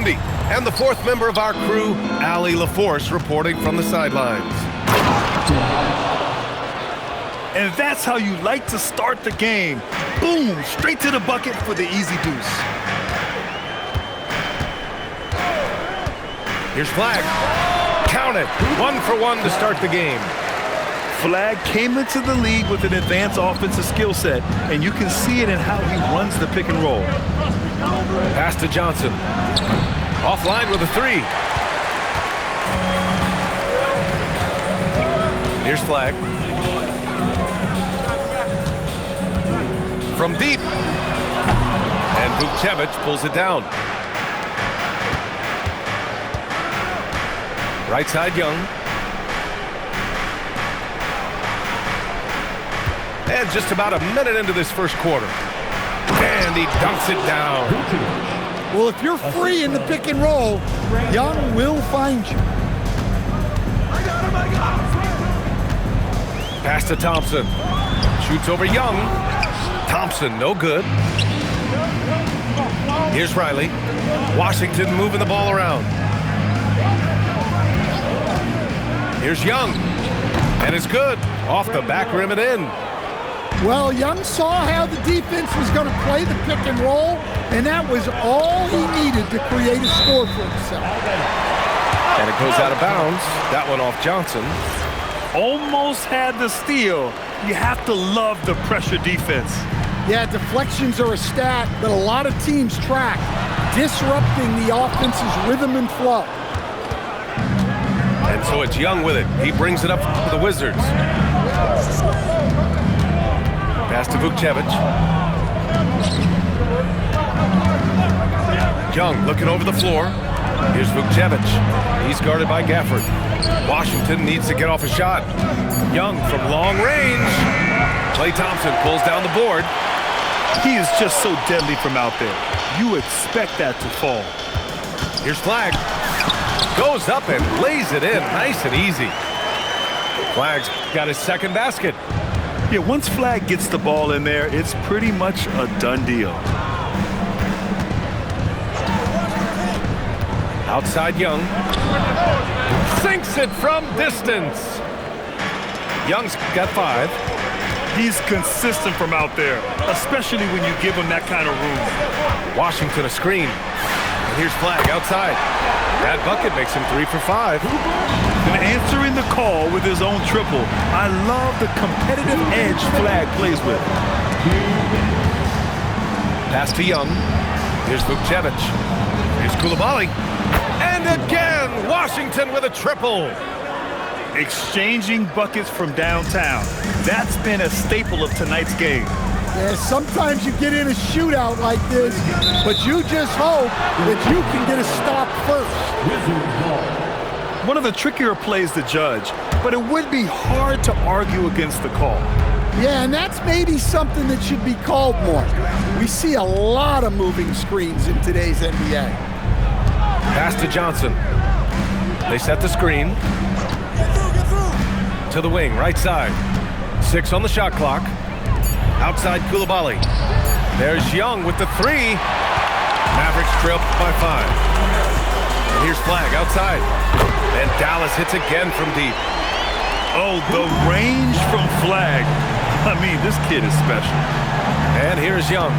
Gundy. And the fourth member of our crew, Allie LaForce, reporting from the sidelines. And that's how you like to start the game. Boom, straight to the bucket for the easy deuce. Here's Flag. Count it. 1 for 1 to start the game. Flag came into the league with an advanced offensive skill set, and you can see it in how he runs the pick and roll. Pass to Johnson. Offline with a 3. Here's Flag. From deep. And Vukcevic pulls it down. Right side, Young. And just about a minute into this first quarter. And he dunks it down. Well, if you're free in the pick and roll, Young will find you. Pass to Thompson. Shoots over Young. Thompson, no good. Here's Riley. Washington moving the ball around. Here's Young. And it's good. Off the back rim and in. Well, Young saw how the defense was going to play the pick and roll, and that was all he needed to create a score for himself. And it goes out of bounds. That one off Johnson. Almost had the steal. You have to love the pressure defense. Yeah, deflections are a stat that a lot of teams track, disrupting the offense's rhythm and flow. And so it's Young with it. He brings it up for the Wizards. Pass to Vukcevic. Young looking over the floor. Here's Vukcevic. He's guarded by Gafford. Washington needs to get off a shot. Young from long range. Klay Thompson pulls down the board. He is just so deadly from out there. You expect that to fall. Here's Flag. Goes up and lays it in. Nice and easy. Flag's got his second basket. Yeah, once Flag gets the ball in there, it's pretty much a done deal. Outside Young. Sinks it from distance. Young's got 5. He's consistent from out there, especially when you give him that kind of room. Washington a screen. And here's Flag outside. That bucket makes him 3 for 5. And answering the call with his own triple. I love the competitive edge Flag plays with. Pass to Young. Here's Vukcevic. Here's Coulibaly. And again, Washington with a triple. Exchanging buckets from downtown. That's been a staple of tonight's game. Yeah, sometimes you get in a shootout like this, but you just hope that you can get a stop first. One of the trickier plays to judge, but it would be hard to argue against the call. Yeah, and that's maybe something that should be called more. We see a lot of moving screens in today's NBA. Pass to Johnson. They set the screen. To the wing, right side. 6 on the shot clock. Outside Coulibaly. There's Young with the 3. Mavericks trail by 5. And here's Flag outside. And Dallas hits again from deep. Oh, the range from Flag. I mean, this kid is special. And here's Young.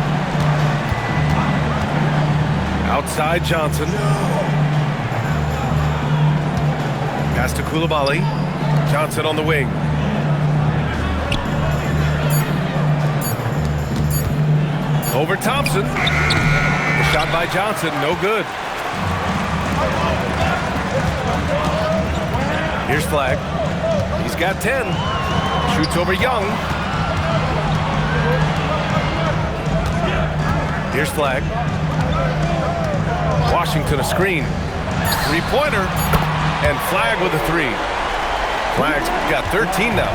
Outside Johnson. Pass to Coulibaly. Johnson on the wing. Over Thompson. The shot by Johnson, no good. Here's Flag. He's got 10. Shoots over Young. Here's Flag. Washington a screen. 3-pointer. And Flag with a 3. Flag's got 13 now.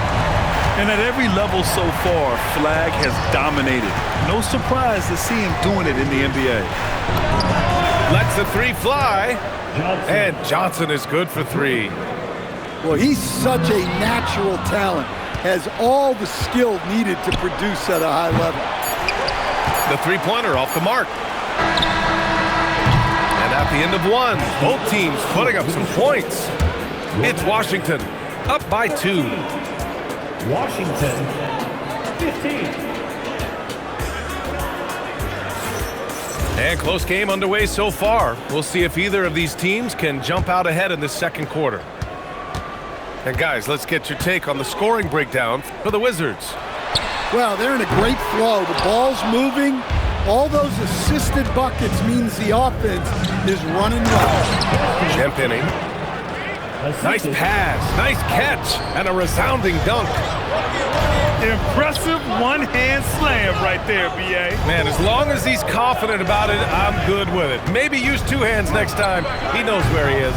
And at every level so far, Flag has dominated. No surprise to see him doing it in the NBA. Lets the 3 fly. And Johnson is good for 3. Well, he's such a natural talent. Has all the skill needed to produce at a high level. The 3-pointer off the mark. And At the end of one, both teams putting up some points. It's Washington up by 2. Washington, 15. And close game underway so far. We'll see if either of these teams can jump out ahead in the second quarter. And guys, let's get your take on the scoring breakdown for the Wizards. Well, they're in a great flow. The ball's moving. All those assisted buckets means the offense is running well. Champagny. Nice pass, nice catch, and a resounding dunk. Impressive one-hand slam right there, B.A. Man, as long as he's confident about it, I'm good with it. Maybe use 2 hands next time. He knows where he is.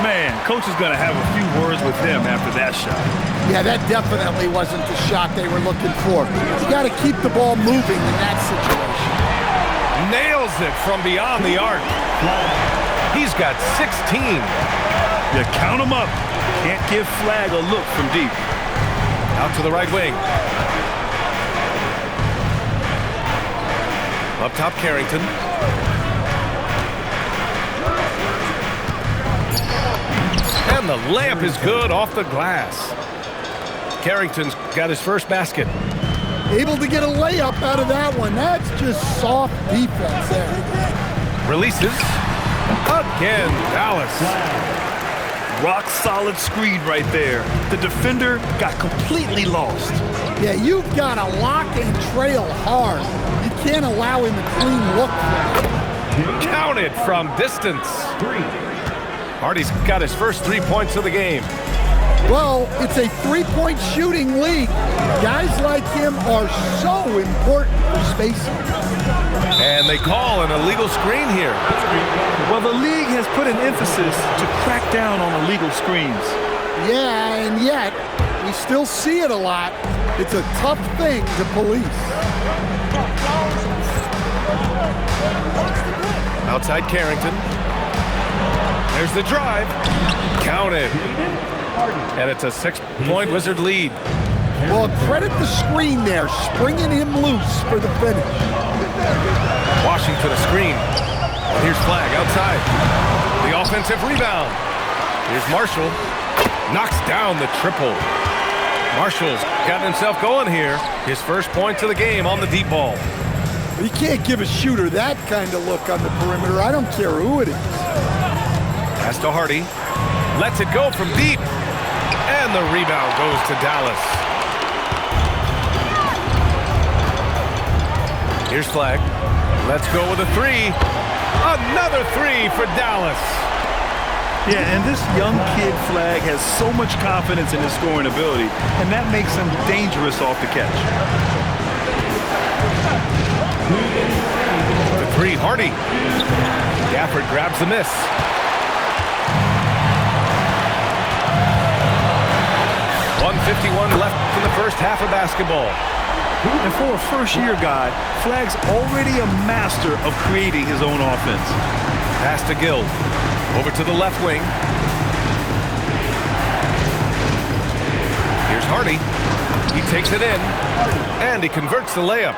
Man, coach is going to have a few words with him after that shot. Yeah, that definitely wasn't the shot they were looking for. You got to keep the ball moving in that situation. Nails it from beyond the arc. He's got 16. You count him up. Can't give Flag a look from deep. Out to the right wing. Up top, Carrington. And the layup is good off the glass. Carrington's got his first basket. Able to get a layup out of that one. That's just soft defense there. Releases. Again, Dallas. Rock solid screen right there. The defender got completely lost. Yeah, you've got to lock and trail hard. You can't allow him a clean look. Counted from distance. Hardy's got his first 3 points of the game. Well, it's a three-point shooting league. Guys like him are so important for spacing. And they call an illegal screen here. Well, the league has put an emphasis to crack down on illegal screens. Yeah, and yet, we still see it a lot. It's a tough thing to police. Outside Carrington. There's the drive. Counted. And it's a 6-point Wizard lead. Well, credit the screen there, springing him loose for the finish. Washington a screen. And here's Flag outside. The offensive rebound. Here's Marshall. Knocks down the triple. Marshall's gotten himself going here. His first points of the game on the deep ball. You can't give a shooter that kind of look on the perimeter. I don't care who it is. Pass to Hardy. Lets it go from deep. And the rebound goes to Dallas. Here's Flag. Let's go with a 3. Another 3 for Dallas. Yeah, and this young kid Flag has so much confidence in his scoring ability, and that makes him dangerous off the catch. The 3, Hardy. Gafford grabs the miss. .151 left in the first half of basketball. And for a first-year guy, Flag's already a master of creating his own offense. Pass to Gill. Over to the left wing. Here's Hardy. He takes it in. And he converts the layup.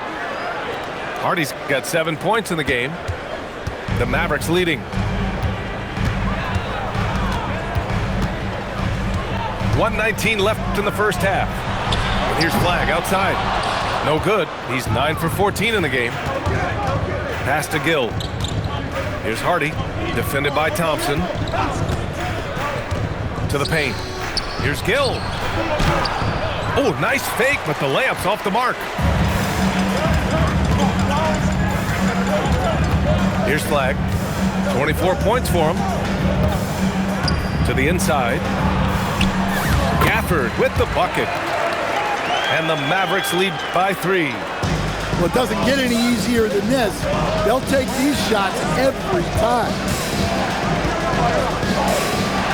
Hardy's got 7 points in the game. The Mavericks leading. .119 left in the first half. And here's Flag outside. No good. He's 9 for 14 in the game. Pass to Gill. Here's Hardy. Defended by Thompson. To the paint. Here's Gill. Oh, nice fake, but the layup's off the mark. Here's Flag. 24 points for him. To the inside. Gafford with the bucket. And the Mavericks lead by 3. Well, it doesn't get any easier than this. They'll take these shots every time.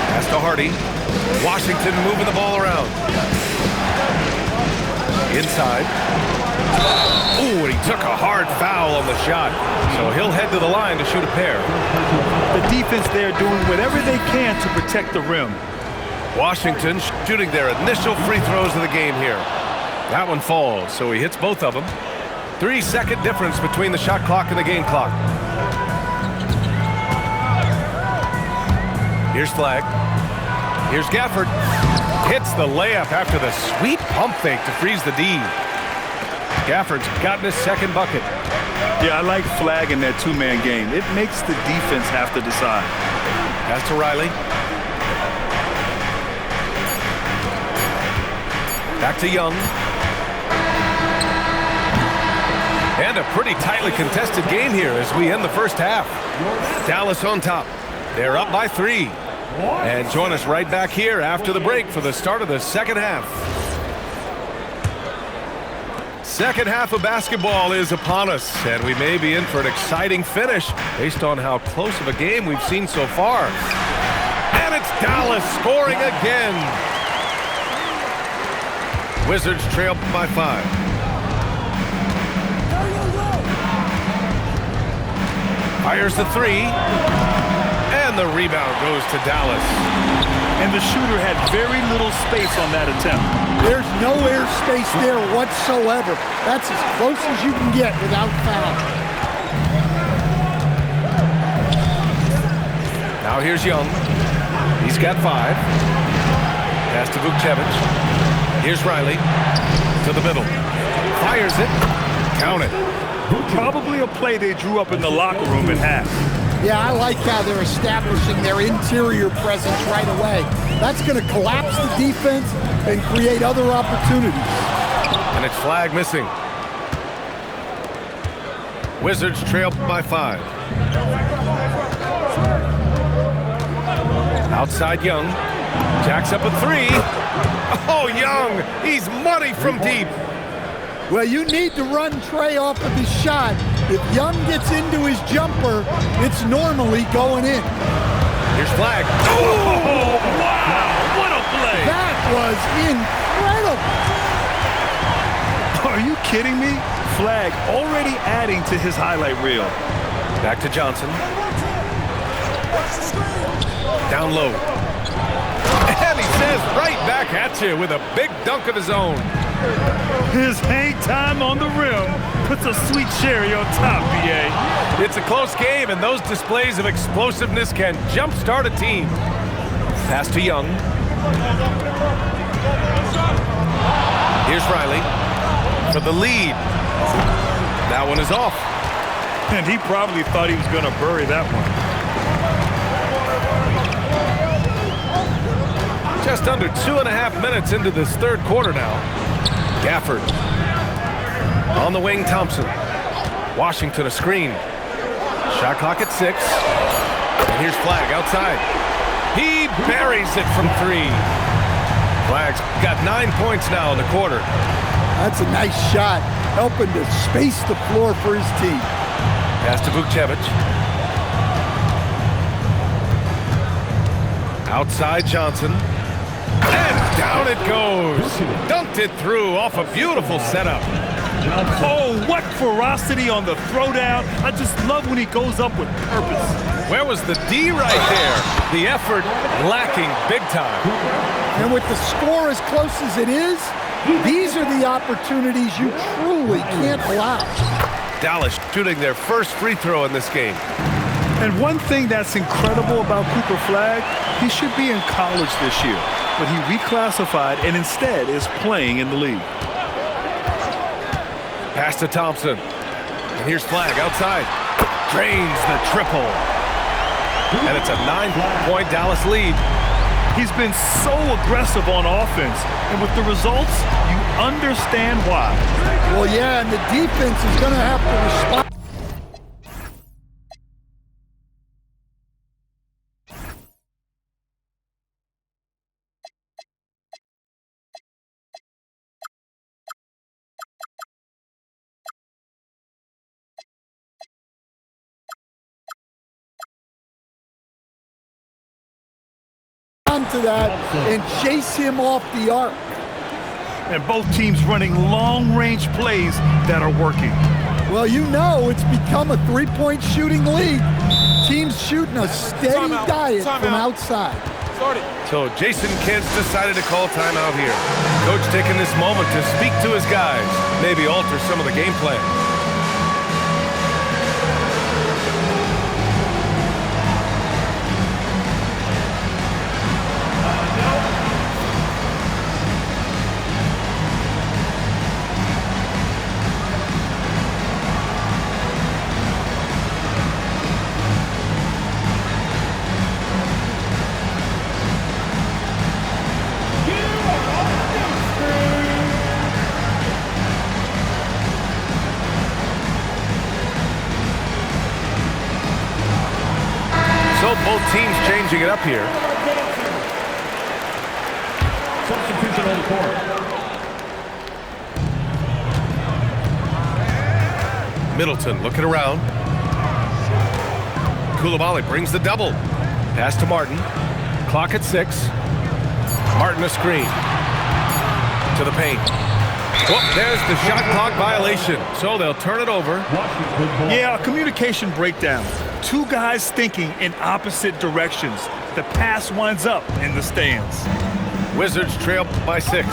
Pass to Hardy. Washington moving the ball around. Inside. Oh, and he took a hard foul on the shot. So he'll head to the line to shoot a pair. The defense there doing whatever they can to protect the rim. Washington shooting their initial free throws of the game here. That one falls, so he hits both of them. 3-second difference between the shot clock and the game clock. Here's Flag. Here's Gafford. Hits the layup after the sweet pump fake to freeze the D. Gafford's gotten his second bucket. Yeah, I like Flag in that two-man game. It makes the defense have to decide. Pass to Riley. Back to Young. And a pretty tightly contested game here as we end the first half. Dallas on top. They're up by 3. And join us right back here after the break for the start of the second half. Second half of basketball is upon us, and we may be in for an exciting finish based on how close of a game we've seen so far. And it's Dallas scoring again. Wizards trail by 5. Fires the 3, and the rebound goes to Dallas. And the shooter had very little space on that attempt. There's no air space there whatsoever. That's as close as you can get without foul. Now here's Young. He's got 5. Pass to Vukcevic. Here's Riley to the middle. Fires it. Count it. Probably a play they drew up in the locker room at half. Yeah, I like how they're establishing their interior presence right away. That's going to collapse the defense and create other opportunities. And it's Flag missing. Wizards trail by 5. Outside Young. Jacks up a 3. Oh, Young! He's money from deep. Well, you need to run Trey off of his shot. If Young gets into his jumper, it's normally going in. Here's Flag. Oh, wow! What a play! That was incredible. Are you kidding me? Flag already adding to his highlight reel. Back to Johnson. Down low. And he says right back at you with a big dunk of his own. His hang time on the rim puts a sweet cherry on top, BA. It's a close game, and those displays of explosiveness can jumpstart a team. Pass to Young. Here's Riley for the lead. That one is off. And he probably thought he was going to bury that one. Just under 2.5 minutes into this third quarter now. Gafford. On the wing, Thompson. Washington a screen. Shot clock at 6. And here's Flag outside. He buries it from 3. Flag's got 9 points now in the quarter. That's a nice shot, helping to space the floor for his team. Pass to Vukcevic. Outside Johnson. And down it goes. Dunked it through off a beautiful setup. Oh, what ferocity on the throwdown. I just love when he goes up with purpose. Where was the D right there? The effort lacking big time. And with the score as close as it is, these are the opportunities you truly can't allow. Dallas shooting their first free throw in this game. And one thing that's incredible about Cooper Flag, he should be in college this year, but he reclassified and instead is playing in the league. Pass to Thompson. And here's Flag outside. Drains the triple. And it's a 9-point Dallas lead. He's been so aggressive on offense, and with the results, you understand why. Well, yeah, and the defense is going to have to respond. To that and chase him off the arc. And both teams running long-range plays that are working. Well, you know it's become a three-point shooting league. Teams shooting a steady diet from outside. So Jason Kidd's decided to call timeout here. Coach taking this moment to speak to his guys, maybe alter some of the game plan. So both teams changing it up here. Substitution on the court. Middleton looking around. Coulibaly brings the double. Pass to Martin. Clock at 6. Martin a screen. To the paint. Whoop, there's the shot clock violation. So they'll turn it over. Yeah, a communication breakdown. Two guys thinking in opposite directions. The pass winds up in the stands. Wizards trail by 6.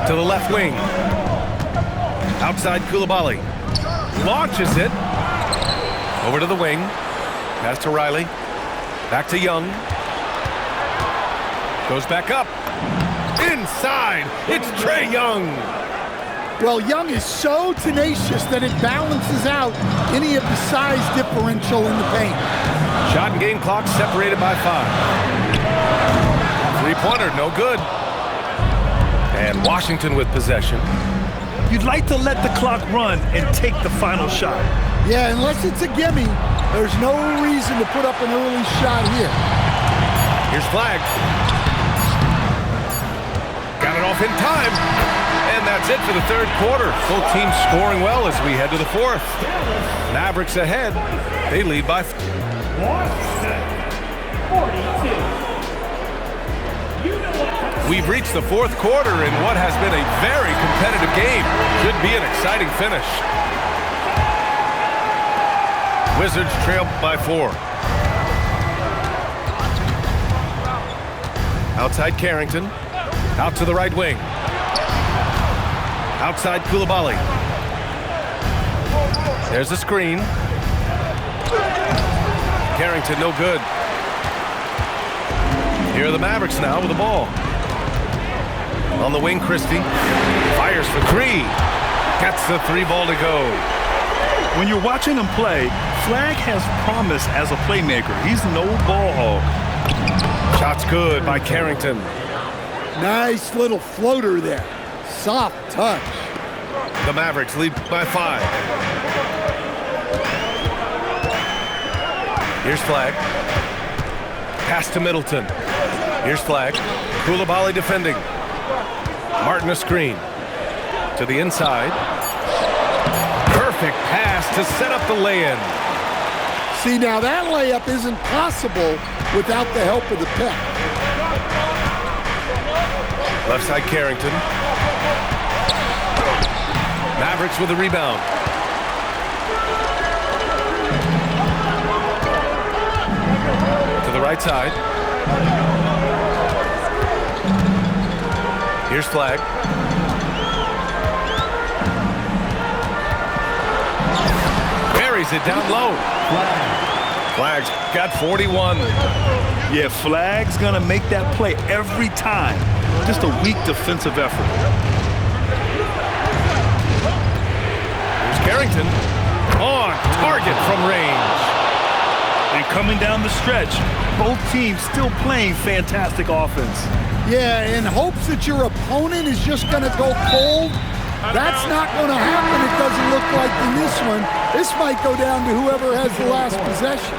To the left wing. Outside Coulibaly. Launches it. Over to the wing. Pass to Riley. Back to Young. Goes back up. Inside. It's Trae Young. Well, Young is so tenacious that it balances out any of the size differential in the paint. Shot and game clock separated by 5. Three-pointer, no good. And Washington with possession. You'd like to let the clock run and take the final shot. Yeah, unless it's a gimme, there's no reason to put up an early shot here. Here's Flag. Got it off in time. And that's it for the third quarter. Both teams scoring well as we head to the fourth. Mavericks ahead. They lead by 42. We've reached the fourth quarter in what has been a very competitive game. Should be an exciting finish. Wizards trail by 4. Outside Carrington. Out to the right wing. Outside Coulibaly. There's the screen. Carrington no good. Here are the Mavericks now with the ball. On the wing, Christie. Fires for 3. Gets the 3 ball to go. When you're watching him play, Flag has promise as a playmaker. He's no ball hog. Shot's good by Carrington. Nice little floater there. Soft touch. The Mavericks lead by 5. Here's Flag. Pass to Middleton. Here's Flag. Coulibaly defending. Martin a screen. To the inside. Perfect pass to set up the lay-in. See, now that layup isn't possible without the help of the pick. Left side Carrington. Mavericks with the rebound. To the right side. Here's Flag. Buries it down low. Flag's got 41. Yeah, Flag's gonna make that play every time. Just a weak defensive effort. Here's Carrington. On target from range. And coming down the stretch, both teams still playing fantastic offense. Yeah, in hopes that your opponent is just going to go cold. That's not going to happen, it doesn't look like in this one. This might go down to whoever has the last possession.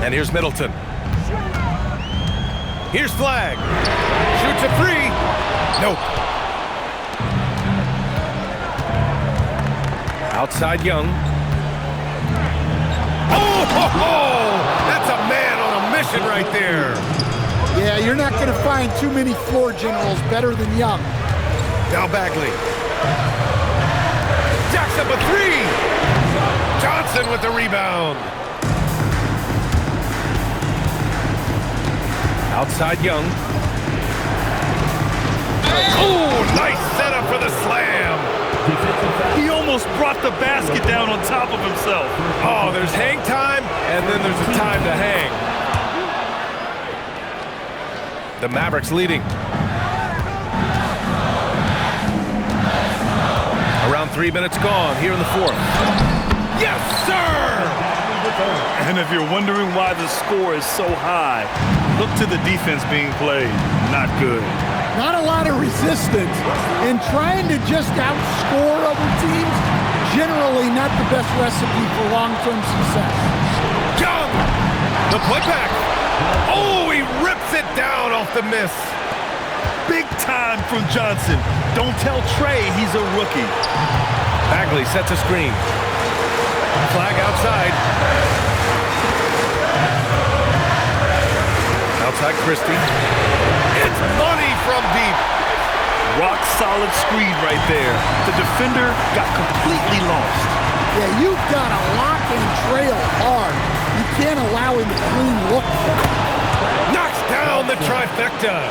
And here's Middleton. Here's Flag. Shoots a 3. Nope. Outside Young. Oh, that's a man on a mission right there. Yeah, you're not going to find too many floor generals better than Young. Now Bagley. Jacks up a 3. Johnson with the rebound. Outside Young. Oh, nice setup for the slam. He almost brought the basket down on top of himself. Oh, there's hang time, and then there's a time to hang. The Mavericks leading. Around 3 minutes gone here in the fourth. Yes, sir! And if you're wondering why the score is so high, look to the defense being played. Not good. not a lot of resistance, and trying to just outscore other teams, generally not the best recipe for long-term success. Young! The putback. Oh, he rips it down off the miss. Big time from Johnson. Don't tell Trey he's a rookie. Bagley sets a screen. Flag outside. Outside Christie. It's money from deep. Rock solid screen right there. The defender got completely lost. Yeah, you've got to lock and trail hard. You can't allow him to clean look. Knocks down the trifecta.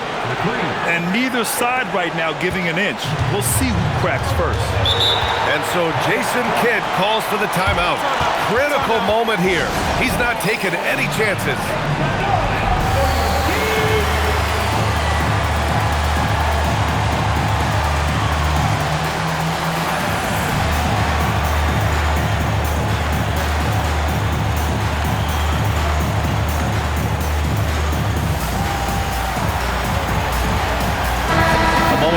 And neither side right now giving an inch. We'll see who cracks first. And so Jason Kidd calls for the timeout. Critical moment here. He's not taking any chances.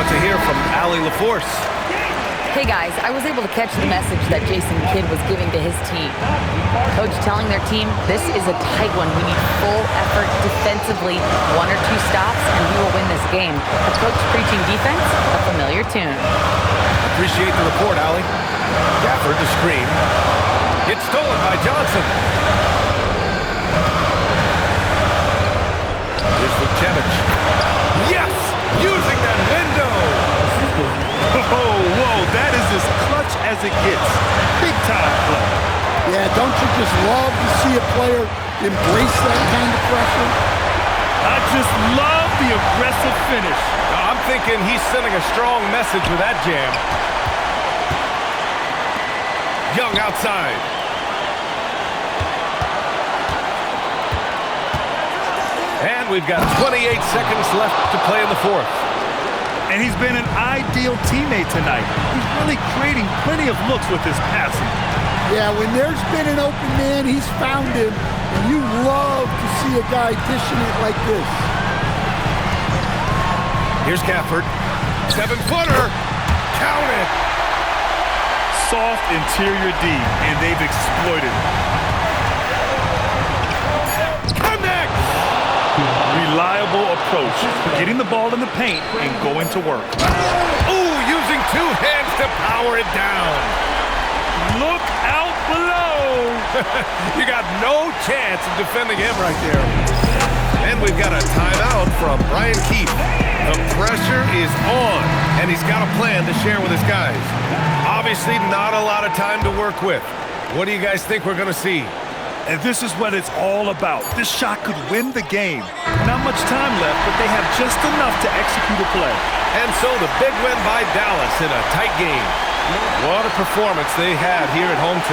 To hear from Allie LaForce. Hey guys, I was able to catch the message that Jason Kidd was giving to his team. Coach telling their team, this is a tight one. We need full effort defensively, 1 or 2 stops, and we will win this game. A coach preaching defense, a familiar tune. Appreciate the report, Allie. Gafford to screen. It's stolen by Johnson. Here's Vucevic. Yes! Using that window! Whoa, that is as clutch as it gets. Big time play. Yeah, don't you just love to see a player embrace that kind of pressure? I just love the aggressive finish. I'm thinking he's sending a strong message with that jam. Young outside. And we've got 28 seconds left to play in the fourth. And he's been an ideal teammate tonight. He's really creating plenty of looks with his passing. Yeah, when there's been an open man, he's found him, and you love to see a guy dishing it like this. Here's Gafford. 7-footer. Count it. Soft interior D, and they've exploited it. Connect! Reliable approach, getting the ball in the paint and going to work. Ooh, using 2 hands to power it down. Look out below. You got no chance of defending him right there. And we've got a timeout from Brian Keefe. The pressure is on, and he's got a plan to share with his guys. Obviously, not a lot of time to work with. What do you guys think we're going to see? And this is what it's all about. This shot could win the game. Not much time left, but they have just enough to execute a play. And so the big win by Dallas in a tight game. What a performance they had here at home tonight.